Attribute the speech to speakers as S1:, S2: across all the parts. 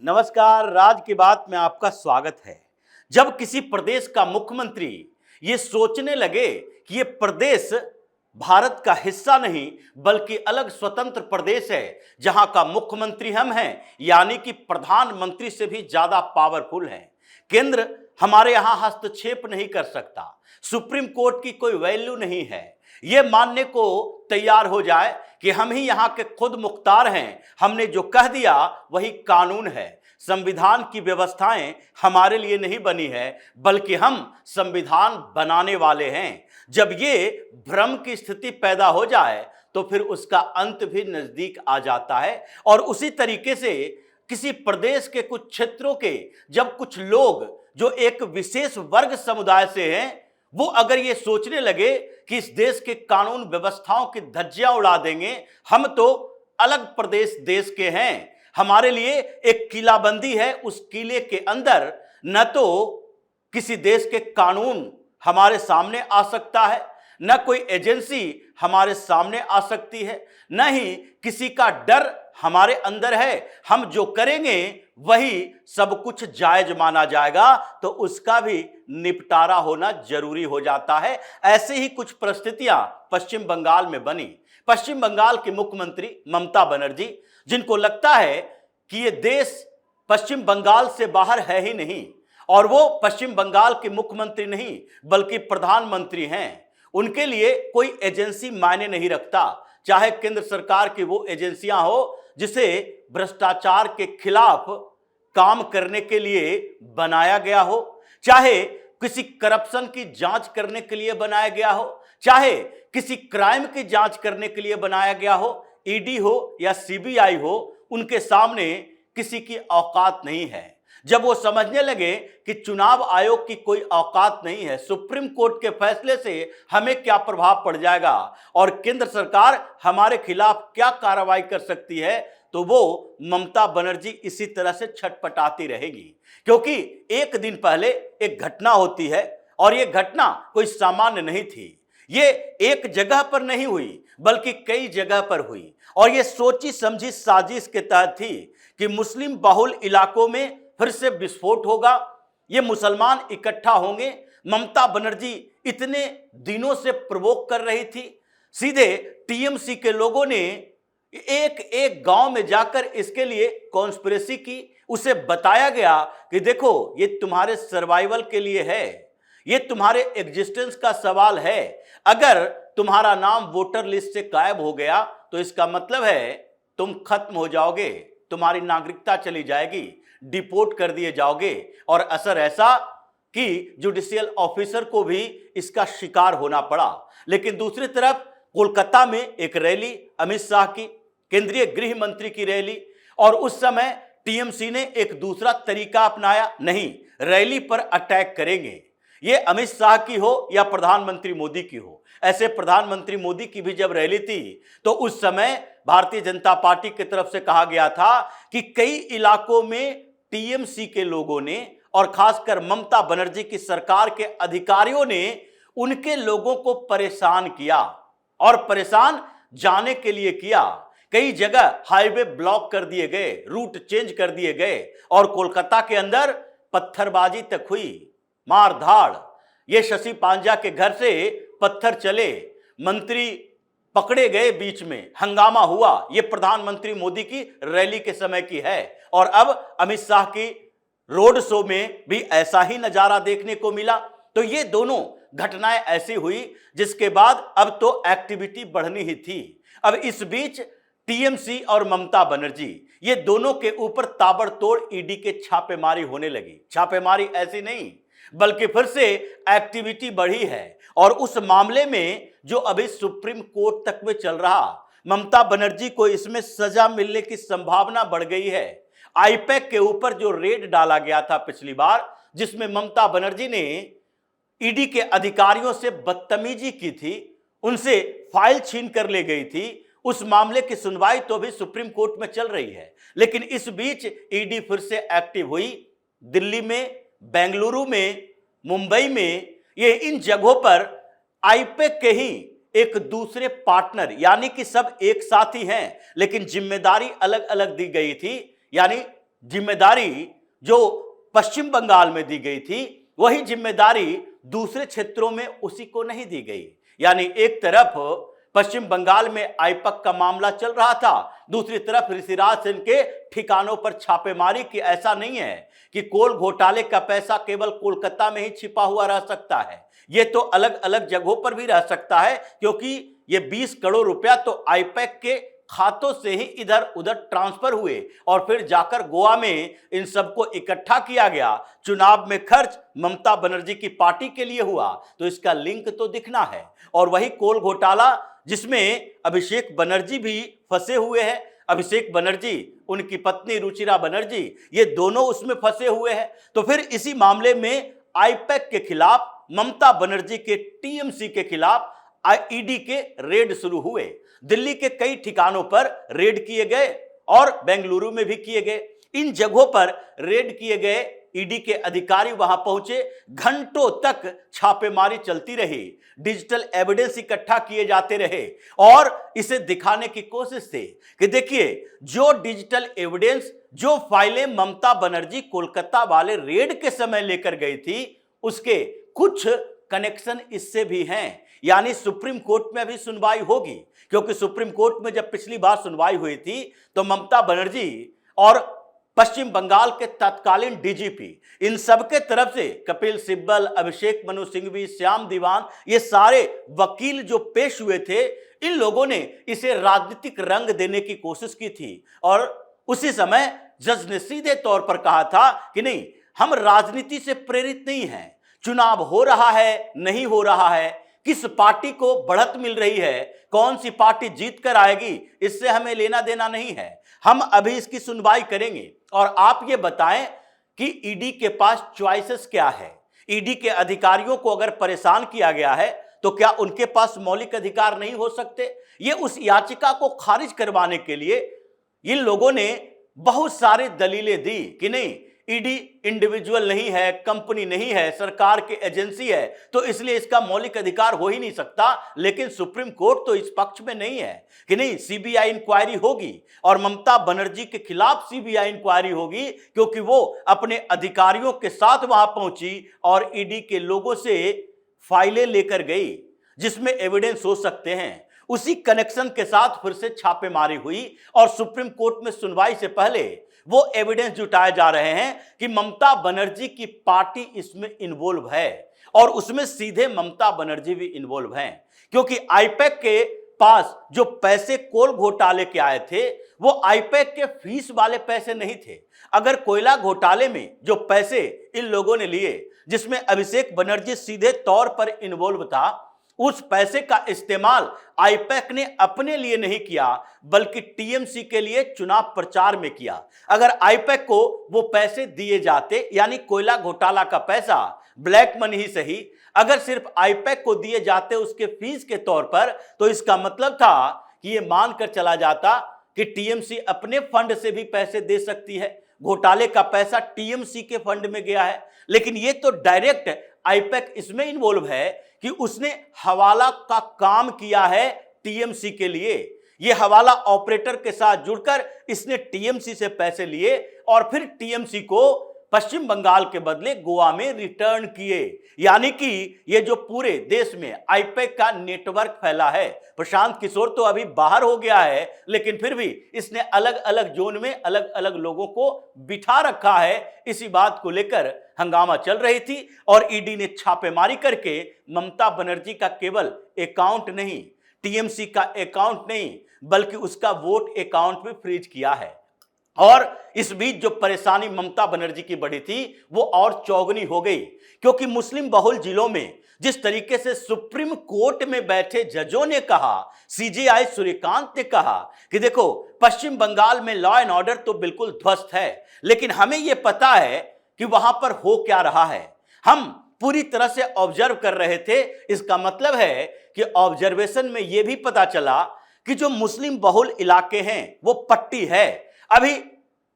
S1: नमस्कार, राज की बात में आपका स्वागत है। जब किसी प्रदेश का मुख्यमंत्री ये सोचने लगे कि ये प्रदेश भारत का हिस्सा नहीं बल्कि अलग स्वतंत्र प्रदेश है जहां का मुख्यमंत्री हम हैं, यानी कि प्रधानमंत्री से भी ज्यादा पावरफुल है, केंद्र हमारे यहां हस्तक्षेप नहीं कर सकता, सुप्रीम कोर्ट की कोई वैल्यू नहीं है, ये मानने को तैयार हो जाए कि हम ही यहाँ के खुद मुख्तार हैं, हमने जो कह दिया वही कानून है, संविधान की व्यवस्थाएं हमारे लिए नहीं बनी है बल्कि हम संविधान बनाने वाले हैं। जब ये भ्रम की स्थिति पैदा हो जाए तो फिर उसका अंत भी नजदीक आ जाता है। और उसी तरीके से किसी प्रदेश के कुछ क्षेत्रों के जब कुछ लोग जो एक विशेष वर्ग समुदाय से हैं वो अगर ये सोचने लगे कि इस देश के कानून व्यवस्थाओं की धज्जियां उड़ा देंगे, हम तो अलग प्रदेश देश के हैं, हमारे लिए एक किलाबंदी है, उस किले के अंदर न तो किसी देश के कानून हमारे सामने आ सकता है, न कोई एजेंसी हमारे सामने आ सकती है, न ही किसी का डर हमारे अंदर है, हम जो करेंगे वही सब कुछ जायज माना जाएगा, तो उसका भी निपटारा होना जरूरी हो जाता है। ऐसे ही कुछ परिस्थितियां पश्चिम बंगाल में बनी। पश्चिम बंगाल की मुख्यमंत्री ममता बनर्जी, जिनको लगता है कि ये देश पश्चिम बंगाल से बाहर है ही नहीं और वो पश्चिम बंगाल के मुख्यमंत्री नहीं बल्कि प्रधानमंत्री हैं, उनके लिए कोई एजेंसी मायने नहीं रखता, चाहे केंद्र सरकार की वो एजेंसियां हो जिसे भ्रष्टाचार के खिलाफ काम करने के लिए बनाया गया हो, चाहे किसी करप्शन की जांच करने के लिए बनाया गया हो, चाहे किसी क्राइम की जांच करने के लिए बनाया गया हो, ईडी हो या सीबीआई हो, उनके सामने किसी की औकात नहीं है। जब वो समझने लगे कि चुनाव आयोग की कोई औकात नहीं है, सुप्रीम कोर्ट के फैसले से हमें क्या प्रभाव पड़ जाएगा और केंद्र सरकार हमारे खिलाफ क्या कार्रवाई कर सकती है, तो वो ममता बनर्जी इसी तरह से छटपटाती रहेगी। क्योंकि एक दिन पहले एक घटना होती है और ये घटना कोई सामान्य नहीं थी, ये एक जगह पर नहीं हुई बल्कि कई जगह पर हुई और ये सोची समझी साजिश के तहत थी कि मुस्लिम बहुल इलाकों में फिर से विस्फोट होगा, ये मुसलमान इकट्ठा होंगे। ममता बनर्जी इतने दिनों से प्रवोक कर रही थी, सीधे टीएमसी के लोगों ने एक एक गांव में जाकर इसके लिए कॉन्स्पिरेसी की, उसे बताया गया कि देखो ये तुम्हारे सर्वाइवल के लिए है, ये तुम्हारे एग्जिस्टेंस का सवाल है, अगर तुम्हारा नाम वोटर लिस्ट से गायब हो गया तो इसका मतलब है तुम खत्म हो जाओगे, तुम्हारी नागरिकता चली जाएगी, डिपोर्ट कर दिए जाओगे और असर ऐसा कि जुडिशियल ऑफिसर को भी इसका शिकार होना पड़ा। लेकिन दूसरी तरफ कोलकाता में एक रैली, अमित शाह की, केंद्रीय गृह मंत्री की रैली, और उस समय टीएमसी ने एक दूसरा तरीका अपनाया, नहीं रैली पर अटैक करेंगे, ये अमित शाह की हो या प्रधानमंत्री मोदी की हो। ऐसे प्रधानमंत्री मोदी की भी जब रैली थी तो उस समय भारतीय जनता पार्टी की तरफ से कहा गया था कि कई इलाकों में टीएमसी के लोगों ने और खासकर ममता बनर्जी की सरकार के अधिकारियों ने उनके लोगों को परेशान किया और परेशान जाने के लिए किया। कई जगह हाईवे ब्लॉक कर दिए गए, रूट चेंज कर दिए गए और कोलकाता के अंदर पत्थरबाजी तक हुई, मारधाड़, ये शशि पांजा के घर से पत्थर चले, मंत्री पकड़े गए, बीच में हंगामा हुआ। ये प्रधानमंत्री मोदी की रैली के समय की है और अब अमित शाह की रोड शो में भी ऐसा ही नजारा देखने को मिला। तो ये दोनों घटनाएं ऐसी हुई जिसके बाद अब तो एक्टिविटी बढ़नी ही थी। अब इस बीच टीएमसी और ममता बनर्जी ये दोनों के ऊपर ताबड़तोड़ ईडी के छापेमारी होने लगी। छापेमारी ऐसी नहीं बल्कि फिर से एक्टिविटी बढ़ी है और उस मामले में जो अभी सुप्रीम कोर्ट तक में चल रहा, ममता बनर्जी को इसमें सजा मिलने की संभावना बढ़ गई है। आईपैक के ऊपर जो रेड डाला गया था पिछली बार, जिसमें ममता बनर्जी ने ईडी के अधिकारियों से बदतमीजी की थी, उनसे फाइल छीन कर ले गई थी, उस मामले की सुनवाई तो भी सुप्रीम कोर्ट में चल रही है। लेकिन इस बीच ईडी फिर से एक्टिव हुई, दिल्ली में, बेंगलुरु में, मुंबई में, ये इन जगहों पर आईपैक के ही एक दूसरे पार्टनर, यानी कि सब एक साथ ही हैं लेकिन जिम्मेदारी अलग अलग दी गई थी। यानी जिम्मेदारी जो पश्चिम बंगाल में दी गई थी, वही जिम्मेदारी दूसरे क्षेत्रों में उसी को नहीं दी गई। यानी एक तरफ पश्चिम बंगाल में आईपैक का मामला चल रहा था, दूसरी तरफ ऋषिराज सिंह के ठिकानों पर छापेमारी की। ऐसा नहीं है कि कोल घोटाले का पैसा केवल कोलकाता में ही छिपा हुआ रह सकता है, ये तो अलग अलग जगहों पर भी रह सकता है, क्योंकि ये 20 करोड़ रुपया तो आईपैक के खातों से ही इधर उधर ट्रांसफर हुए और फिर जाकर गोवा में इन सबको इकट्ठा किया गया। चुनाव में खर्च ममता बनर्जी की पार्टी के लिए हुआ, तो इसका लिंक तो दिखना है। और वही कोल घोटाला जिसमें अभिषेक बनर्जी भी फंसे हुए हैं, अभिषेक बनर्जी, उनकी पत्नी रुचिरा बनर्जी, ये दोनों उसमें फंसे हुए हैं। तो फिर इसी मामले में आईपैक के खिलाफ, ममता बनर्जी के टीएमसी के खिलाफ ईडी के रेड शुरू हुए। दिल्ली के कई ठिकानों पर रेड किए गए और बेंगलुरु में भी किए गए। इन जगहों पर रेड किए गए, ईडी के अधिकारी वहां पहुंचे, घंटों तक छापेमारी चलती रही, डिजिटल एविडेंस इकट्ठा किए जाते रहे और इसे दिखाने की कोशिश थी कि देखिए, जो डिजिटल एविडेंस, जो फाइलें ममता बनर्जी कोलकाता वाले रेड के समय लेकर गई थी, उसके कुछ कनेक्शन इससे भी हैं। यानी सुप्रीम कोर्ट में अभी सुनवाई होगी, क्योंकि सुप्रीम कोर्ट में जब पिछली बार सुनवाई हुई थी तो ममता बनर्जी और पश्चिम बंगाल के तत्कालीन डीजीपी, इन सबके तरफ से कपिल सिब्बल, अभिषेक मनु सिंघवी, श्याम दीवान, ये सारे वकील जो पेश हुए थे, इन लोगों ने इसे राजनीतिक रंग देने की कोशिश की थी। और उसी समय जज ने सीधे तौर पर कहा था कि नहीं, हम राजनीति से प्रेरित नहीं हैं, चुनाव हो रहा है नहीं हो रहा है, किस पार्टी को बढ़त मिल रही है, कौन सी पार्टी जीत कर आएगी, इससे हमें लेना देना नहीं है, हम अभी इसकी सुनवाई करेंगे और आप ये बताएं कि ईडी के पास चॉइसेस क्या है। ईडी के अधिकारियों को अगर परेशान किया गया है तो क्या उनके पास मौलिक अधिकार नहीं हो सकते? ये उस याचिका को खारिज करवाने के लिए इन लोगों ने बहुत सारी दलीलें दी कि नहीं, ईडी इंडिविजुअल नहीं है, कंपनी नहीं है, सरकार की एजेंसी है, तो इसलिए इसका मौलिक अधिकार हो ही नहीं सकता। लेकिन सुप्रीम कोर्ट तो इस पक्ष में नहीं है कि नहीं, सीबीआई इंक्वायरी होगी और ममता बनर्जी के खिलाफ सीबीआई इंक्वायरी होगी, क्योंकि वो अपने अधिकारियों के साथ वहां पहुंची और ईडी के लोगों से फाइलें लेकर गई जिसमें एविडेंस हो सकते हैं। उसी कनेक्शन के साथ फिर से छापेमारी हुई और सुप्रीम कोर्ट में सुनवाई से पहले वो एविडेंस जुटाए जा रहे हैं कि ममता बनर्जी की पार्टी इसमें इन्वॉल्व है और उसमें सीधे ममता बनर्जी भी इन्वॉल्व हैं, क्योंकि आईपैक के पास जो पैसे कोल घोटाले के आए थे वो आईपैक के फीस वाले पैसे नहीं थे। अगर कोयला घोटाले में जो पैसे इन लोगों ने लिए, जिसमें अभिषेक बनर्जी सीधे तौर पर इन्वॉल्व था, उस पैसे का इस्तेमाल आईपैक ने अपने लिए नहीं किया बल्कि टीएमसी के लिए चुनाव प्रचार में किया। अगर आईपैक को वो पैसे दिए जाते, यानी कोयला घोटाला का पैसा, ब्लैक मनी ही सही, अगर सिर्फ आईपैक को दिए जाते उसके फीस के तौर पर, तो इसका मतलब था कि ये मानकर चला जाता कि टीएमसी अपने फंड से भी पैसे दे सकती है, घोटाले का पैसा टीएमसी के फंड में गया है। लेकिन ये तो डायरेक्ट आईपैक इसमें इन्वॉल्व है कि उसने हवाला का काम किया है टीएमसी के लिए। ये हवाला ऑपरेटर के साथ जुड़कर इसने टीएमसी से पैसे लिए और फिर टीएमसी को पश्चिम बंगाल के बदले गोवा में रिटर्न किए। यानी कि ये जो पूरे देश में आईपैक का नेटवर्क फैला है, प्रशांत किशोर तो अभी बाहर हो गया है, लेकिन फिर भी इसने अलग अलग जोन में अलग अलग लोगों को बिठा रखा है। इसी बात को लेकर हंगामा चल रही थी और ईडी ने छापेमारी करके ममता बनर्जी का केवल अकाउंट नहीं, टीएमसी का अकाउंट नहीं, बल्कि उसका वोट अकाउंट भी फ्रीज किया है। और इस बीच जो परेशानी ममता बनर्जी की बढ़ी थी वो और चौगुनी हो गई, क्योंकि मुस्लिम बहुल जिलों में जिस तरीके से सुप्रीम कोर्ट में बैठे जजों ने कहा, सीजेआई सूर्यकांत ने कहा कि देखो, पश्चिम बंगाल में लॉ एंड ऑर्डर तो बिल्कुल ध्वस्त है, लेकिन हमें यह पता है कि वहां पर हो क्या रहा है, हम पूरी तरह से ऑब्जर्व कर रहे थे। इसका मतलब है कि ऑब्जर्वेशन में यह भी पता चला कि जो मुस्लिम बहुल इलाके हैं वो पट्टी है। अभी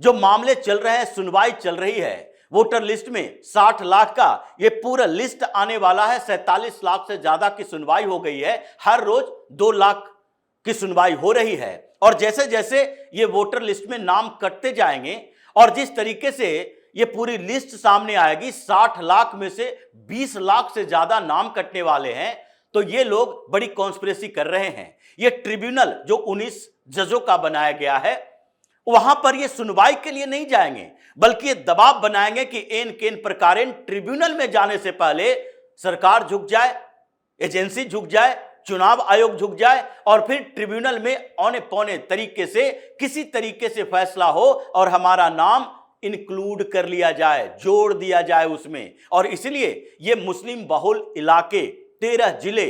S1: जो मामले चल रहे हैं, सुनवाई चल रही है, वोटर लिस्ट में 60 लाख का ये पूरा लिस्ट आने वाला है, 47 लाख से ज्यादा की सुनवाई हो गई है, हर रोज 2 लाख की सुनवाई हो रही है। और जैसे जैसे ये वोटर लिस्ट में नाम कटते जाएंगे और जिस तरीके से ये पूरी लिस्ट सामने आएगी, 60 लाख में से 20 लाख से ज्यादा नाम कटने वाले हैं, तो ये लोग बड़ी कॉन्स्पिरेसी कर रहे हैं। ये ट्रिब्यूनल जो 19 जजों का बनाया गया है, वहां पर ये सुनवाई के लिए नहीं जाएंगे, बल्कि ये दबाव बनाएंगे कि एन केन प्रकारेण ट्रिब्यूनल में जाने से पहले सरकार झुक जाए, एजेंसी झुक जाए, चुनाव आयोग झुक जाए और फिर ट्रिब्यूनल में औने पौने तरीके से किसी तरीके से फैसला हो और हमारा नाम इंक्लूड कर लिया जाए, जोड़ दिया जाए उसमें। और इसलिए ये मुस्लिम बहुल इलाके 13 जिले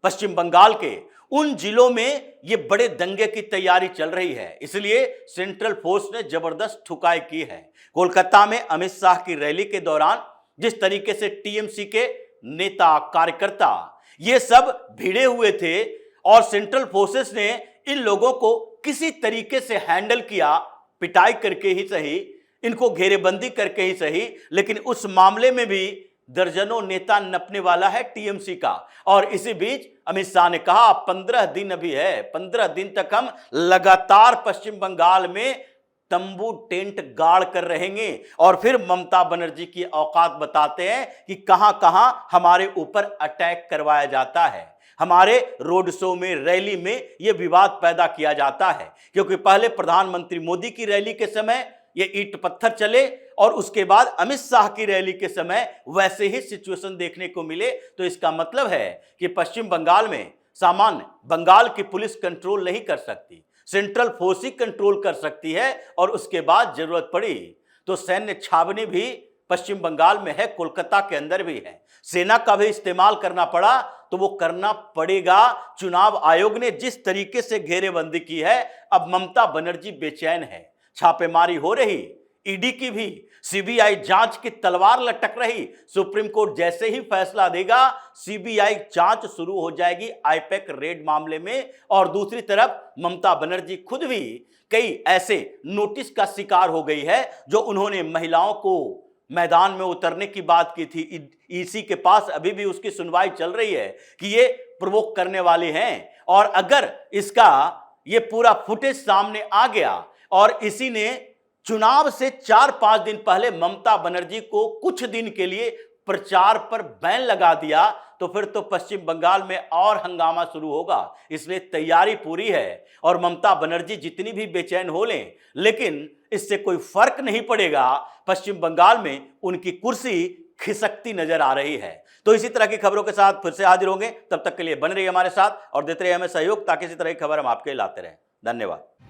S1: पश्चिम बंगाल के, उन जिलों में ये बड़े दंगे की तैयारी चल रही है। इसलिए सेंट्रल फोर्स ने जबरदस्त ठुकाई की है। कोलकाता में अमित शाह की रैली के दौरान जिस तरीके से टीएमसी के नेता, कार्यकर्ता ये सब भिड़े हुए थे और सेंट्रल फोर्सेस ने इन लोगों को किसी तरीके से हैंडल किया, पिटाई करके ही सही, इनको घेरेबंदी करके ही सही, लेकिन उस मामले में भी दर्जनों नेता नपने वाला है टीएमसी का। और इसी बीच अमित शाह ने कहा 15 दिन अभी है, 15 दिन तक हम लगातार पश्चिम बंगाल में तंबू टेंट गाड़ कर रहेंगे। और फिर ममता बनर्जी की औकात बताते हैं कि कहां कहां हमारे ऊपर अटैक करवाया जाता है, हमारे रोड शो में, रैली में यह विवाद पैदा किया जाता है। क्योंकि पहले प्रधानमंत्री मोदी की रैली के समय ये ईंट पत्थर चले और उसके बाद अमित शाह की रैली के समय वैसे ही सिचुएशन देखने को मिले। तो इसका मतलब है कि पश्चिम बंगाल में सामान्य बंगाल की पुलिस कंट्रोल नहीं कर सकती, सेंट्रल फोर्स ही कंट्रोल कर सकती है। और उसके बाद जरूरत पड़ी तो सैन्य छावनी भी पश्चिम बंगाल में है, कोलकाता के अंदर भी है। सेना का भी इस्तेमाल करना पड़ा तो वो करना पड़ेगा। चुनाव आयोग ने जिस तरीके से घेरेबंदी की है, अब ममता बनर्जी बेचैन है। छापेमारी हो रही, ईडी की भी, सीबीआई जांच की तलवार लटक रही। सुप्रीम कोर्ट जैसे ही फैसला देगा, सीबीआई जांच शुरू हो जाएगी आईपैक रेड मामले में। और दूसरी तरफ ममता बनर्जी खुद भी कई ऐसे नोटिस का शिकार हो गई है जो उन्होंने महिलाओं को मैदान में उतरने की बात की थी। ईसी के पास अभी भी उसकी सुनवाई चल रही है कि ये प्रोवोक करने वाले हैं। और अगर इसका ये पूरा फुटेज सामने आ गया और इसी ने चुनाव से 4-5 दिन पहले ममता बनर्जी को कुछ दिन के लिए प्रचार पर बैन लगा दिया, तो फिर तो पश्चिम बंगाल में और हंगामा शुरू होगा। इसलिए तैयारी पूरी है और ममता बनर्जी जितनी भी बेचैन हो लें, लेकिन इससे कोई फर्क नहीं पड़ेगा। पश्चिम बंगाल में उनकी कुर्सी खिसकती नजर आ रही है। तो इसी तरह की खबरों के साथ फिर से हाजिर होंगे। तब तक के लिए बन रहिए हमारे साथ और देते रहिए हमें सहयोग, ताकि इसी तरह की खबर हम आपके लाते रहें। धन्यवाद।